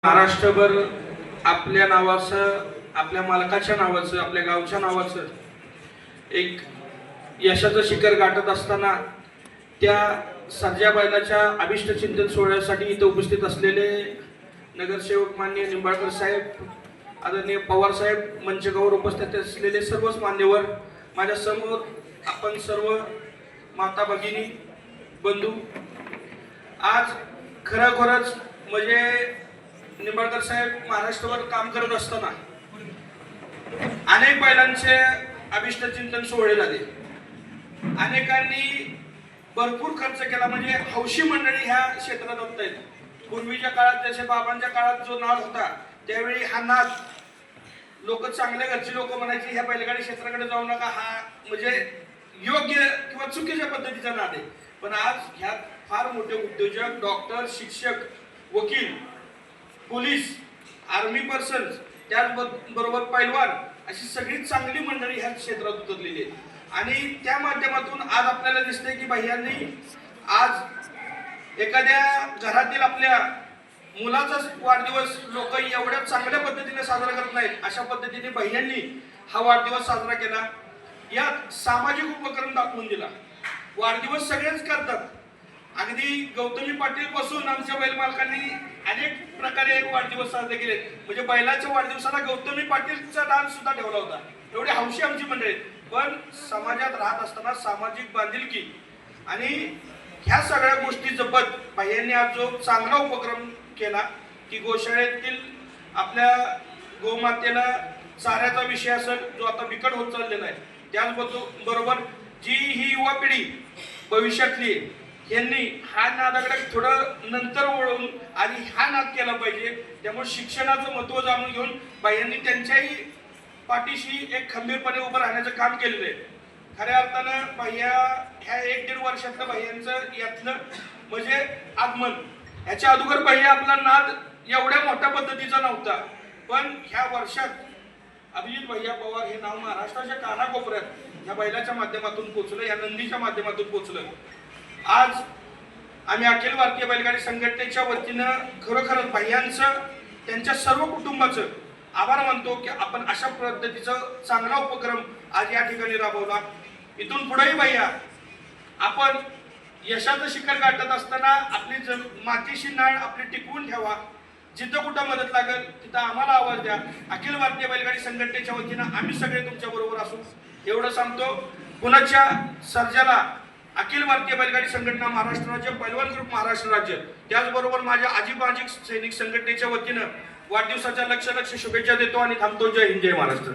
महाराष्ट्रभर आपल्या नावाचं, आपल्या मालकाच्या नावाचं, आपल्या गावच्या नावाचं एक यशाचं शिखर गाठत असताना त्या सर्जा बैलाच्या अभिष्ट चिंतन सोहळ्यासाठी इथे उपस्थित असलेले नगरसेवक माननीय निंबाळकर साहेब, आदरणीय पवार साहेब, मंचकावर उपस्थित असलेले सर्वच मान्यवर, माझ्या समोर आपण सर्व माता भगिनी बंधू, आज खरोखरच म्हणजे निंबाळकर साहेब महाराष्ट्रावर काम करत असताना अनेक बैलांचे अभिष्ट चिंतन सोहळे झाले, अनेकांनी भरपूर खर्च केला, म्हणजे हौशी मंडळी ह्या क्षेत्रात होत आहेत. पूर्वीच्या काळात जसे बाबांच्या काळात जो नाद होता त्यावेळी हा नाद लोक, चांगल्या घरची लोक म्हणायची ह्या बैलगाडी क्षेत्राकडे जाऊ नका, हा म्हणजे योग्य किंवा चुकीच्या पद्धतीचा नाद आहे. पण आज ह्यात फार मोठे उद्योजक, डॉक्टर, शिक्षक, वकील, पोलीस, आर्मी पर्सन, त्याचबरोबर पैलवान अशी सगळी चांगली मंडळी ह्या क्षेत्रात उतरलेली आहे. आणि त्या माध्यमातून आज आपल्याला दिसतंय की भैयांनी आज एखाद्या घरातील आपल्या मुलाचा वाढदिवस लोक एवढ्या चांगल्या पद्धतीने साजरा करत नाहीत, अशा पद्धतीने भैयांनी हा वाढदिवस साजरा केला. यात सामाजिक उपक्रम दाखवून दिला. वाढदिवस सगळेच करतात, अगदी गौतमी पाटील पासून आमच्या बैल मालकांनी अनेक प्रकारे वाढदिवस साजरे केले. म्हणजे बैलाच्या वाढदिवसाला गौतमी पाटीलचा डान्स सुद्धा ठेवला होता. एवढे हौशी आमची मंडळी. पण समाजात राहत असताना सामाजिक बांधिलकी आणि ह्या सगळ्या गोष्टी जपत भैयांनी आज जो चांगला उपक्रम केला की गोशाळेतील आपल्या गोमातेला चाऱ्याचा विषय असेल जो आता बिकट होत चाललेला आहे, त्याचबरोबर जी ही युवा पिढी भविष्यातली, यांनी हा नादाकडे थोडं नंतर वळून आणि हा नाद केला पाहिजे. त्यामुळे शिक्षणाचं महत्त्व जाणून घेऊन भैयांनी त्यांच्याही पाठीशी एक खंबीरपणे उभं राहण्याचं काम केलेलं आहे. खऱ्या अर्थानं भैया ह्या 1-1.5 वर्षातलं भैयांचं यातलं म्हणजे आगमन, ह्याच्या अगोदर भैया आपला नाद एवढ्या मोठ्या पद्धतीचा नव्हता. पण ह्या वर्षात अभिजित भैया पवार हे नाव महाराष्ट्राच्या कानाकोपऱ्यात ह्या बैलाच्या माध्यमातून पोहोचलं, या नंदीच्या माध्यमातून पोहोचलं. आज आम्ही अखिल भारतीय बैलगाडी संघटनेच्या वतीनं खरोखरच भैयांचं, त्यांच्या सर्व कुटुंबाचं आभार मानतो की आपण अशा पद्धतीचा चांगला उपक्रम आज या ठिकाणी राबवला. इथून पुढेही भैया आपण यशाचं शिखर गाठत असताना आपली मातीशी नाळ आपली टिकवून ठेवा. जिथं कुठं मदत लागेल तिथं आम्हाला आवाज द्या. अखिल भारतीय बैलगाडी संघटनेच्या वतीनं आम्ही सगळे तुमच्या बरोबर असू एवढं सांगतो. पुण्याच्या सर्जाला अखिल भारतीय बैलगाडी संघटना महाराष्ट्र राज्य, पैलवान ग्रुप महाराष्ट्र राज्य, त्याचबरोबर माझ्या आजी सैनिक संघटनेच्या वतीनं वाढदिवसाच्या लक्ष शुभेच्छा देतो आणि थांबतो. जय हिंद, जय महाराष्ट्र.